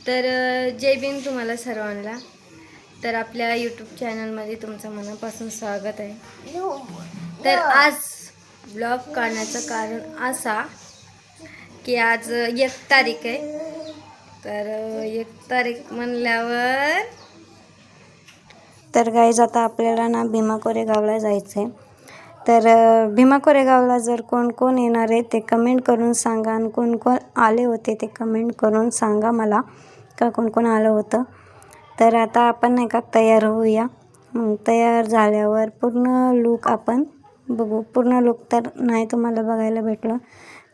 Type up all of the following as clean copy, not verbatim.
तर जय भीम तुम्हाला सर्वांना. तर आपल्या यूट्यूब चॅनलमध्ये तुमचं मनापासून स्वागत आहे. तर आज ब्लॉग काढण्याचं कारण असा की आज 1 तारीख आहे. तर 1 तारीख म्हणल्यावर तर गाईज आता आपल्याला ना भीमा कोरेगावला जायचं आहे. तर भीमा कोरेगावला जर कोण कोण येणार आहे ते कमेंट करून सांगा, आणि कोण कोण आले होते ते कमेंट करून सांगा मला का कोण कोण आलं होतं. तर आता आपण नाही का तयार होऊया. मग तयार झाल्यावर पूर्ण लूक आपण बघू. पूर्ण लूक तर नाही तुम्हाला बघायला भेटलं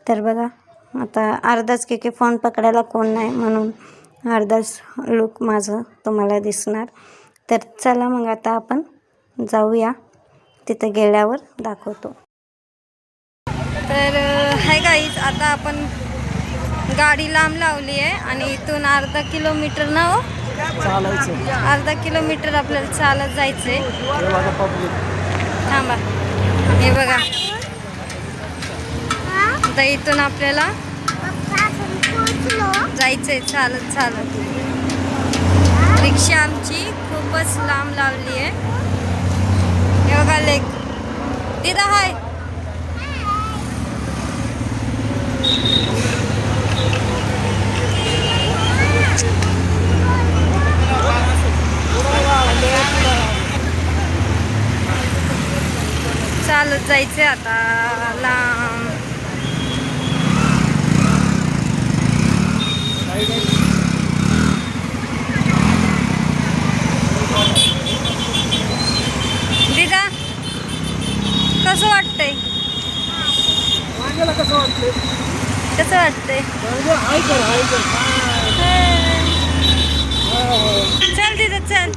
तर बघा. आता अर्धाच की फोन पकडायला कोण नाही म्हणून अर्धाच लूक माझं तुम्हाला दिसणार. तर चला मग आता आपण जाऊया, तिथं गेल्यावर दाखवतो. तर हाय गाईज, आता आपण गाडी लांब लावली आहे आणि इथून अर्धा किलोमीटर ना हो चालायचं. अर्धा किलोमीटर आपल्याला चालत जायचं आहे. थांबा, हे बघा. आता इथून आपल्याला जायचं आहे चालत चालत. रिक्षा आमची खूपच लांब लावली आहे. हे बघा लेक तिथं हाय. चालत जायचं आता लांब. दिदा कसं वाटतंय? कसं वाटतंय? कसं वाटतंय? चल दिदा, चल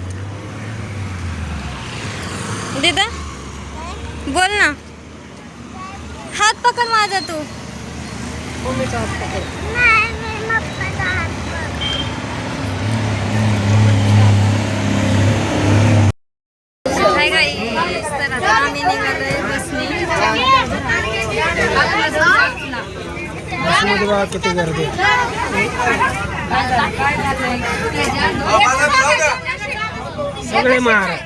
दिदा, बोल ना. हात पकड माझा तू. मम्मीचा हात पकड. हाय गाईस, तर आता आम्ही निघालोय बसने. बसमध्ये बघा किती गर्दी. सगळे मार.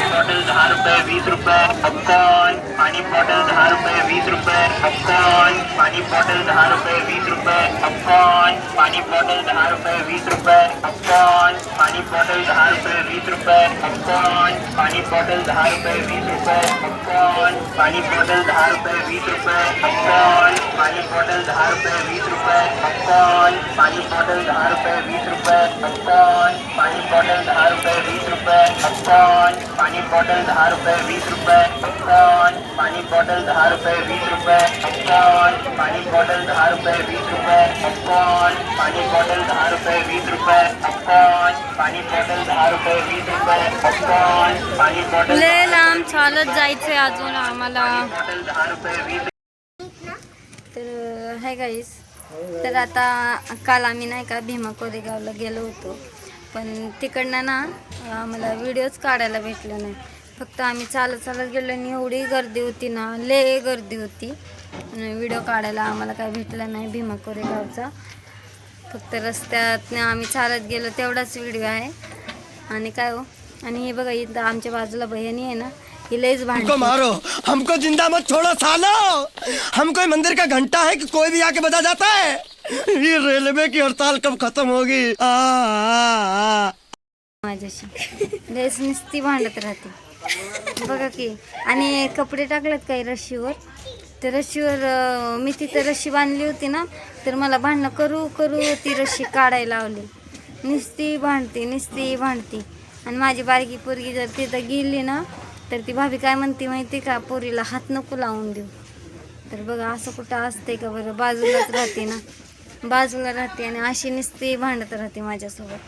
बॉटल 10 रुपये 20 रुपये पॉपकॉर्न. पानी बॉटल 10 रुपये 20 रुपये पॉपकॉर्न. पानी बॉटल 10 रुपये 20 रुपये पॉपकॉर्न. पानी बॉटल 10 रुपये 20 रुपये पॉपकॉर्न. पानी बॉटल 10 रुपये 20 रुपये पॉपकॉर्न. पानी बॉटल 10 रुपये 20 रुपये पॉपकॉर्न. पानी बॉटल 10 रुपये 20 रुपये पॉपकॉर्न. पानी बॉटल 10 रुपये 20 रुपये पॉपकॉर्न. पानी बॉटल 10 रुपये 20 रुपये पॉपकॉर्न. पानी बॉटल 10 रुपये 20 रुपये पॉपकॉर्न. पानी बॉटल 10 रुपये 20 रुपये पॉपकॉर्न. पानी बॉटल 10 रुपये 20 रुपये पॉपकॉर्न. पानी बॉटल 10 रुपये 20 रुपये पॉपकॉर्न. पानी बॉटल 10 रुपये 20 रुपये पॉपकॉर्न. पानी बॉटल 10 रुपये 20 रुपये पॉपकॉर्न. पानी बॉटल लय लांब चालत जायचंय अजून आम्हाला. 10 रुपये 20. तर हाय गाईस, तर आता काल आम्ही नाही का भीमा कोरेगावला गेलो होतो, पण तिकडनं ना आम्हाला व्हिडिओज काढायला भेटले नाही. फक्त आम्ही चालत चालत गेलो आणि एवढी गर्दी होती ना, लय गर्दी होती. व्हिडिओ काढायला आम्हाला काय भेटलं नाही भीमा कोरेगावचा. फक्त रस्त्यात आम्ही चालत गेलो तेवढाच व्हिडिओ आहे. आणि काय हो, आणि हे बघा इथं आमच्या बाजूला बहिणी आहे ना, ही लयच हमको मारो, हमको जिंदा मत छोड़ो सालो. हम कोई मंदिर का घंटा है कि कोई भी आके बजा जाता है. ये रेलवे की हड़ताल कब खत्म होगी? माझ्याशी लयच नुसती भांडत राहते बघा की. आणि कपडे टाकलेत काही रस्सीवर, तर रस्सीवर मी तिथं रस्सी बांधली होती ना, तर मला भांडणं करू करू ती रस्सी काढायला लावली. नुसती भांडती. आणि माझी बारकी पोरगी जर तिथं गेली ना, तर ती भाभी काय म्हणते माहिती का, पोरीला हात नको लावून देऊ. तर बघा असं कुठं असते का बरं. बाजूलाच राहते ना, बाजूला राहते आणि अशी नुसती भांडत राहते माझ्यासोबत.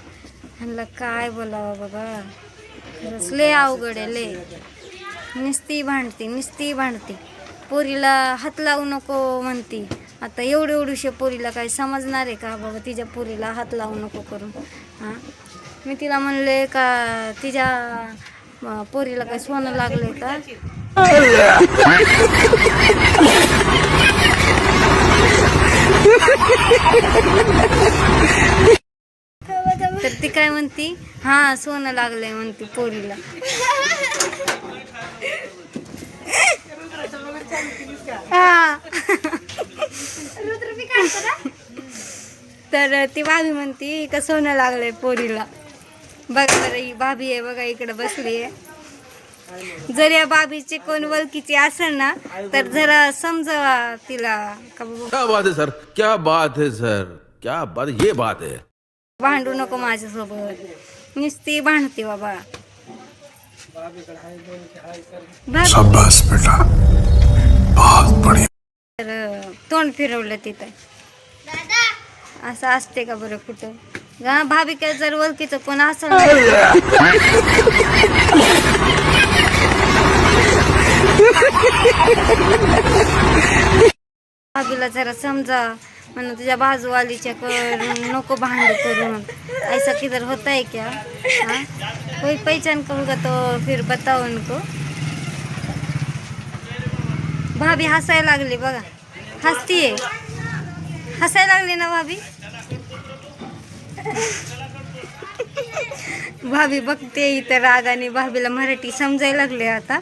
ह्यांना काय बोलावं बाबा, खरंच लय अवघड आहे लय. नुसती भांडते पोरीला हात लावू नको म्हणती. आता एवढ्याशा पोरीला काही समजणार आहे का बाबा तिच्या पोरीला हात लावू नको करून. हां मी तिला म्हणले का तिच्या पोरीला काही सोनं लागलंय का. तर ती काय म्हणती, हा सोनं लागलंय म्हणते पोरीला. हा. तर ती भाभी म्हणती का सोनं लागलंय पोरीला. बघा बरं ही भाभी आहे बघा इकडे बसली आहे. जर या भाभीची कोण वळखीची असेल ना तर जरा समजावा तिला का बाबा क्या बात है सर, क्या बात है सर, क्या बात, ये बात है. भांडू नको माझ्यासोबत. नुसती भांडते बाबा. शाबाश बेटा, बहुत बढ़िया. तर तोंड फिरवलं तिथं. असं असते का बरं कुठं. हा भाभी काय जर ओळखीचं कोण असेल ना भाभीला जरा समजा म्हणून तुझ्या बाजूवालीच्या नको भांडू करून. ऐसा किधर होता है क्या. हाँ कोई पहचान कहूँगा तो फिर बताओ उनको. भाभी हसायला लागली बघा. हसतीये. हसायला लागली ना भाभी. भाभी बघते इथं रागाने. भाभीला मराठी समजायला लागले आता.